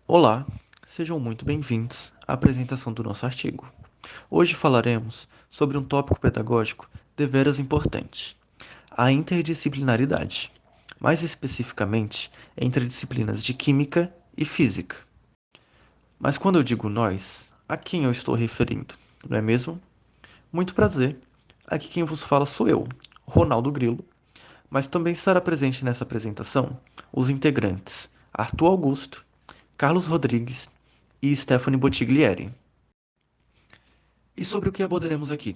Olá, sejam muito bem-vindos à apresentação do nosso artigo. Hoje falaremos sobre um tópico pedagógico deveras importante, a interdisciplinaridade, mais especificamente entre disciplinas de Química e Física. Mas quando eu digo nós, a quem eu estou referindo, não é mesmo? Muito prazer, aqui quem vos fala sou eu, Ronaldo Grilo, mas também estará presente nessa apresentação os integrantes Arthur Augusto, Carlos Rodrigues e Stephanie Bottiglieri. E sobre o que abordaremos aqui?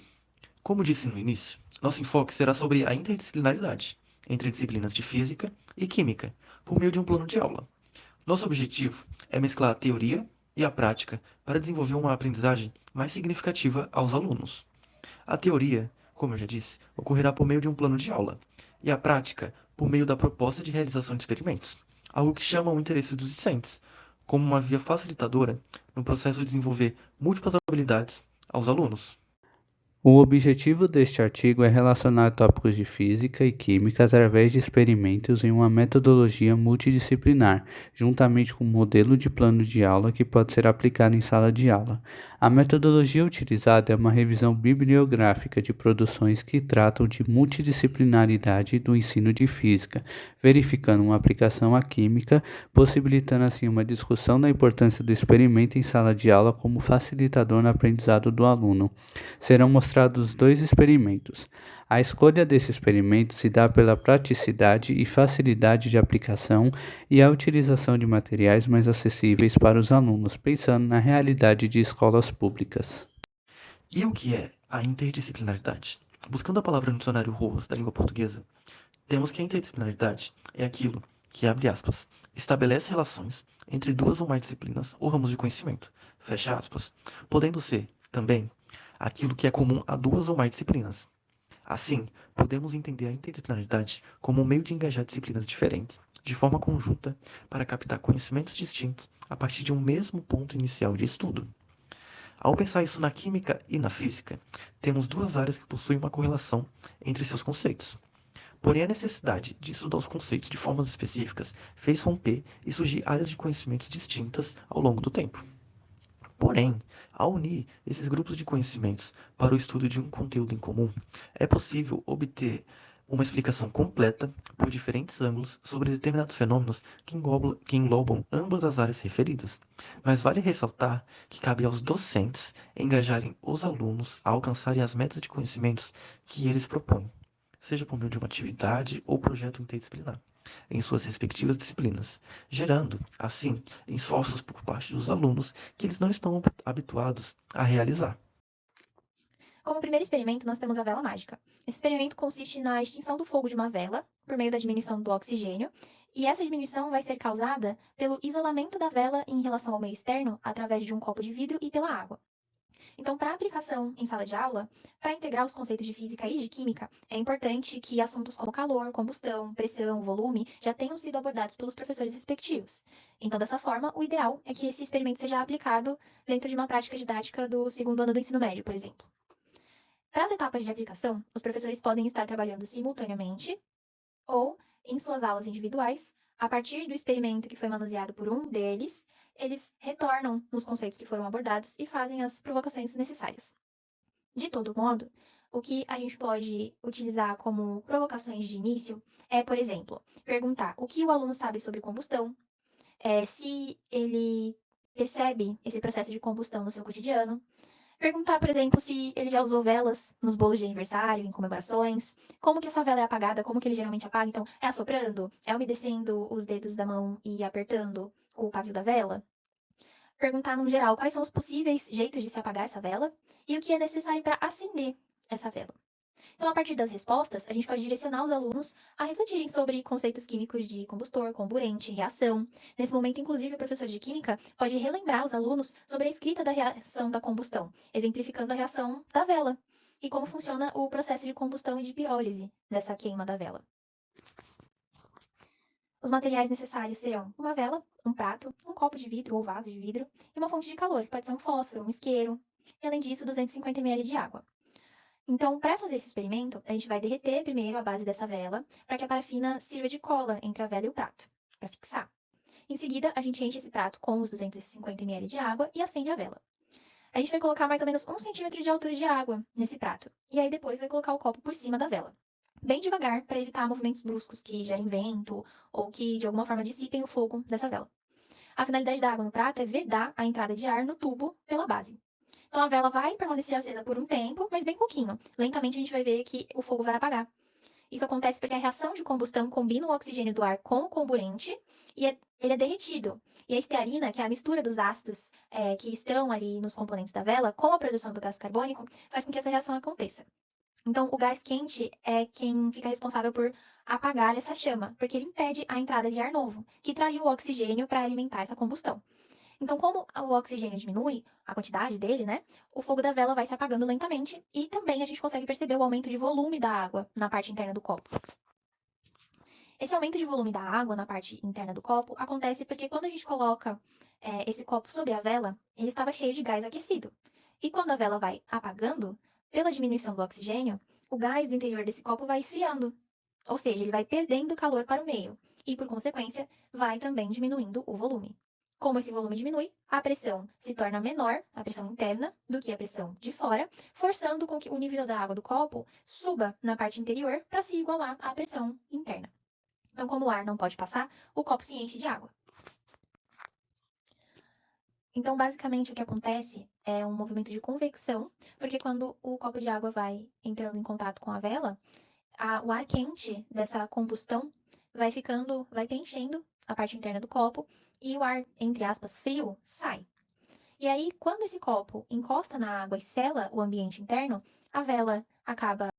Como disse no início, nosso enfoque será sobre a interdisciplinaridade entre disciplinas de física e química, por meio de um plano de aula. Nosso objetivo é mesclar a teoria e a prática para desenvolver uma aprendizagem mais significativa aos alunos. A teoria, como eu já disse, ocorrerá por meio de um plano de aula, e a prática por meio da proposta de realização de experimentos, algo que chama o interesse dos discentes, como uma via facilitadora no processo de desenvolver múltiplas habilidades aos alunos. O objetivo deste artigo é relacionar tópicos de física e química através de experimentos em uma metodologia multidisciplinar, juntamente com um modelo de plano de aula que pode ser aplicado em sala de aula. A metodologia utilizada é uma revisão bibliográfica de produções que tratam de multidisciplinaridade do ensino de física, verificando uma aplicação à química, possibilitando assim uma discussão da importância do experimento em sala de aula como facilitador no aprendizado do aluno. Serão mostrados dois experimentos. A escolha desse experimento se dá pela praticidade e facilidade de aplicação e a utilização de materiais mais acessíveis para os alunos, pensando na realidade de escolas públicas. E o que é a interdisciplinaridade? Buscando a palavra no dicionário Roas da língua portuguesa, temos que a interdisciplinaridade é aquilo que, abre aspas, estabelece relações entre duas ou mais disciplinas ou ramos de conhecimento, fecha aspas, podendo ser, também, aquilo que é comum a duas ou mais disciplinas. Assim, podemos entender a interdisciplinaridade como um meio de engajar disciplinas diferentes, de forma conjunta, para captar conhecimentos distintos a partir de um mesmo ponto inicial de estudo. Ao pensar isso na química e na física, temos duas áreas que possuem uma correlação entre seus conceitos. Porém, a necessidade de estudar os conceitos de formas específicas fez romper e surgir áreas de conhecimentos distintas ao longo do tempo. Porém, ao unir esses grupos de conhecimentos para o estudo de um conteúdo em comum, é possível obter uma explicação completa por diferentes ângulos sobre determinados fenômenos que englobam ambas as áreas referidas. Mas vale ressaltar que cabe aos docentes engajarem os alunos a alcançarem as metas de conhecimentos que eles propõem, seja por meio de uma atividade ou projeto interdisciplinar, em suas respectivas disciplinas, gerando, assim, esforços por parte dos alunos que eles não estão habituados a realizar. Como primeiro experimento, nós temos a vela mágica. Esse experimento consiste na extinção do fogo de uma vela por meio da diminuição do oxigênio, e essa diminuição vai ser causada pelo isolamento da vela em relação ao meio externo através de um copo de vidro e pela água. Então, para aplicação em sala de aula, para integrar os conceitos de física e de química, é importante que assuntos como calor, combustão, pressão, volume já tenham sido abordados pelos professores respectivos. Então, dessa forma, o ideal é que esse experimento seja aplicado dentro de uma prática didática do segundo ano do ensino médio, por exemplo. Para as etapas de aplicação, os professores podem estar trabalhando simultaneamente ou em suas aulas individuais. A partir do experimento que foi manuseado por um deles, eles retornam nos conceitos que foram abordados e fazem as provocações necessárias. De todo modo, o que a gente pode utilizar como provocações de início é, por exemplo, perguntar o que o aluno sabe sobre combustão, se ele percebe esse processo de combustão no seu cotidiano. Perguntar, por exemplo, se ele já usou velas nos bolos de aniversário, em comemorações, como que essa vela é apagada, como que ele geralmente apaga. Então, é assoprando? É umedecendo os dedos da mão e apertando o pavio da vela? Perguntar, no geral, quais são os possíveis jeitos de se apagar essa vela e o que é necessário para acender essa vela. Então, a partir das respostas, a gente pode direcionar os alunos a refletirem sobre conceitos químicos de combustor, comburente, reação. Nesse momento, inclusive, o professor de química pode relembrar os alunos sobre a escrita da reação da combustão, exemplificando a reação da vela e como funciona o processo de combustão e de pirólise dessa queima da vela. Os materiais necessários serão uma vela, um prato, um copo de vidro ou vaso de vidro e uma fonte de calor, pode ser um fósforo, um isqueiro, e além disso, 250 ml de água. Então, para fazer esse experimento, a gente vai derreter primeiro a base dessa vela, para que a parafina sirva de cola entre a vela e o prato, para fixar. Em seguida, a gente enche esse prato com os 250 ml de água e acende a vela. A gente vai colocar mais ou menos 1 centímetro de altura de água nesse prato. E aí depois vai colocar o copo por cima da vela. Bem devagar, para evitar movimentos bruscos que gerem vento ou que de alguma forma dissipem o fogo dessa vela. A finalidade da água no prato é vedar a entrada de ar no tubo pela base. Então a vela vai permanecer acesa por um tempo, mas bem pouquinho. Lentamente a gente vai ver que o fogo vai apagar. Isso acontece porque a reação de combustão combina o oxigênio do ar com o comburente e ele é derretido. E a estearina, que é a mistura dos ácidos que estão ali nos componentes da vela, com a produção do gás carbônico, faz com que essa reação aconteça. Então, o gás quente é quem fica responsável por apagar essa chama, porque ele impede a entrada de ar novo, que traria o oxigênio para alimentar essa combustão. Então, como o oxigênio diminui, a quantidade dele, né? O fogo da vela vai se apagando lentamente e também a gente consegue perceber o aumento de volume da água na parte interna do copo. Esse aumento de volume da água na parte interna do copo acontece porque quando a gente coloca esse copo sobre a vela, ele estava cheio de gás aquecido. E quando a vela vai apagando, pela diminuição do oxigênio, o gás do interior desse copo vai esfriando. Ou seja, ele vai perdendo calor para o meio. E, por consequência, vai também diminuindo o volume. Como esse volume diminui, a pressão se torna menor, a pressão interna, do que a pressão de fora, forçando com que o nível da água do copo suba na parte interior para se igualar à pressão interna. Então, como o ar não pode passar, o copo se enche de água. Então, basicamente, o que acontece é um movimento de convecção, porque quando o copo de água vai entrando em contato com a vela, o ar quente dessa combustão vai preenchendo a parte interna do copo e o ar, entre aspas, frio, sai. E aí, quando esse copo encosta na água e sela o ambiente interno, a vela acaba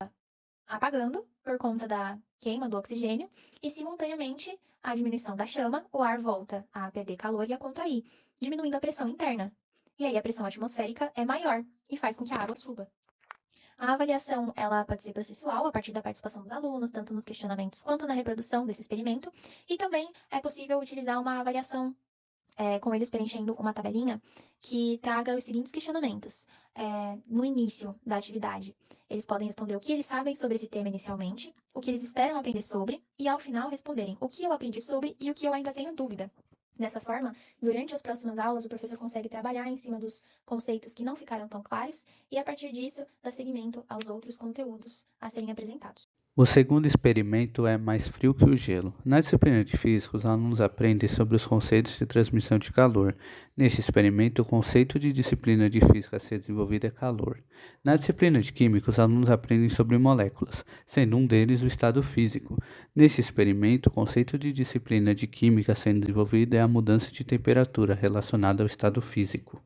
apagando por conta da queima do oxigênio e, simultaneamente, a diminuição da chama, o ar volta a perder calor e a contrair, diminuindo a pressão interna. E aí a pressão atmosférica é maior e faz com que a água suba. A avaliação, ela pode ser processual, a partir da participação dos alunos, tanto nos questionamentos quanto na reprodução desse experimento, e também é possível utilizar uma avaliação com eles preenchendo uma tabelinha que traga os seguintes questionamentos no início da atividade. Eles podem responder o que eles sabem sobre esse tema inicialmente, o que eles esperam aprender sobre, e ao final responderem o que eu aprendi sobre e o que eu ainda tenho dúvida. Dessa forma, durante as próximas aulas, o professor consegue trabalhar em cima dos conceitos que não ficaram tão claros e, a partir disso, dar seguimento aos outros conteúdos a serem apresentados. O segundo experimento é mais frio que o gelo. Na disciplina de física, os alunos aprendem sobre os conceitos de transmissão de calor. Neste experimento, o conceito de disciplina de física a ser desenvolvido é calor. Na disciplina de química, os alunos aprendem sobre moléculas, sendo um deles o estado físico. Neste experimento, o conceito de disciplina de química sendo desenvolvido é a mudança de temperatura relacionada ao estado físico.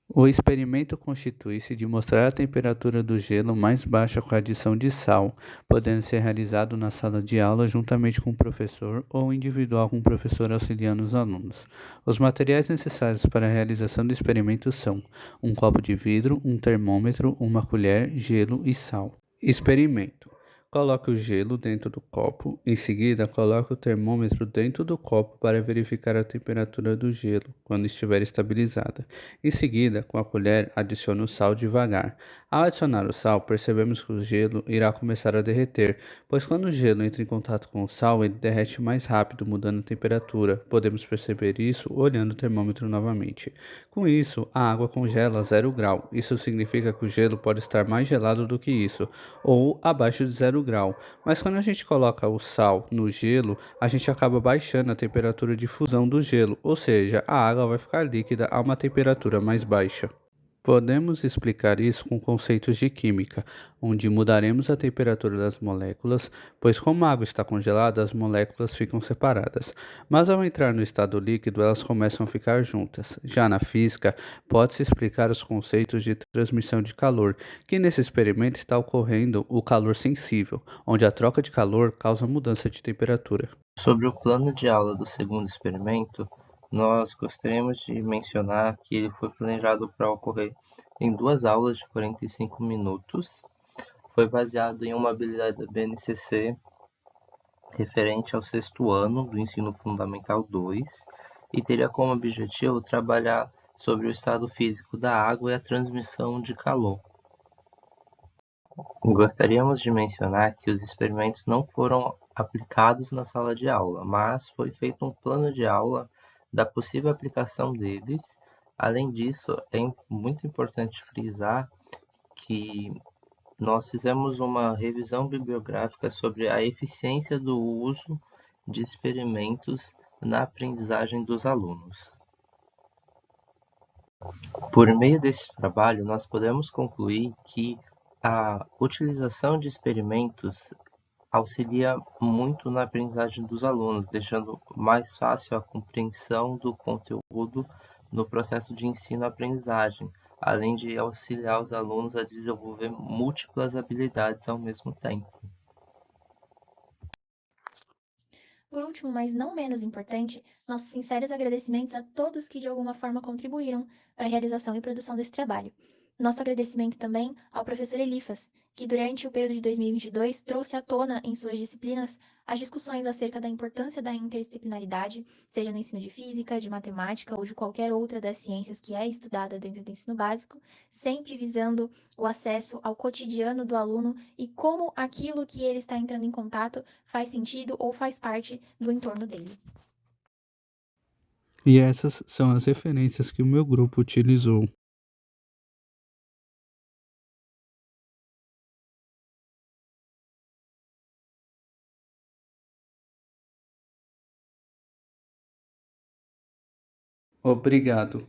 O experimento constitui-se de mostrar a temperatura do gelo mais baixa com a adição de sal, podendo ser realizado na sala de aula juntamente com o professor ou individual com o professor auxiliando os alunos. Os materiais necessários para a realização do experimento são um copo de vidro, um termômetro, uma colher, gelo e sal. Experimento. Coloque o gelo dentro do copo. Em seguida, coloque o termômetro dentro do copo para verificar a temperatura do gelo quando estiver estabilizada. Em seguida, com a colher, adicione o sal devagar. Ao adicionar o sal, percebemos que o gelo irá começar a derreter, pois quando o gelo entra em contato com o sal, ele derrete mais rápido, mudando a temperatura. Podemos perceber isso olhando o termômetro novamente. Com isso, a água congela a 0 grau. Isso significa que o gelo pode estar mais gelado do que isso, ou abaixo de 0 grau. Mas quando a gente coloca o sal no gelo, a gente acaba baixando a temperatura de fusão do gelo, ou seja, a água vai ficar líquida a uma temperatura mais baixa. Podemos explicar isso com conceitos de química, onde mudaremos a temperatura das moléculas, pois como a água está congelada, as moléculas ficam separadas. Mas ao entrar no estado líquido, elas começam a ficar juntas. Já na física, pode-se explicar os conceitos de transmissão de calor, que nesse experimento está ocorrendo o calor sensível, onde a troca de calor causa mudança de temperatura. Sobre o plano de aula do segundo experimento, nós gostaríamos de mencionar que ele foi planejado para ocorrer em 2 aulas de 45 minutos. Foi baseado em uma habilidade da BNCC referente ao 6º ano do Ensino Fundamental 2 e teria como objetivo trabalhar sobre o estado físico da água e a transmissão de calor. Gostaríamos de mencionar que os experimentos não foram aplicados na sala de aula, mas foi feito um plano de aula da possível aplicação deles. Além disso, é muito importante frisar que nós fizemos uma revisão bibliográfica sobre a eficiência do uso de experimentos na aprendizagem dos alunos. Por meio desse trabalho, nós podemos concluir que a utilização de experimentos auxilia muito na aprendizagem dos alunos, deixando mais fácil a compreensão do conteúdo no processo de ensino-aprendizagem, além de auxiliar os alunos a desenvolver múltiplas habilidades ao mesmo tempo. Por último, mas não menos importante, nossos sinceros agradecimentos a todos que de alguma forma contribuíram para a realização e produção desse trabalho. Nosso agradecimento também ao professor Elifas, que durante o período de 2022 trouxe à tona em suas disciplinas as discussões acerca da importância da interdisciplinaridade, seja no ensino de física, de matemática ou de qualquer outra das ciências que é estudada dentro do ensino básico, sempre visando o acesso ao cotidiano do aluno e como aquilo que ele está entrando em contato faz sentido ou faz parte do entorno dele. E essas são as referências que o meu grupo utilizou. Obrigado.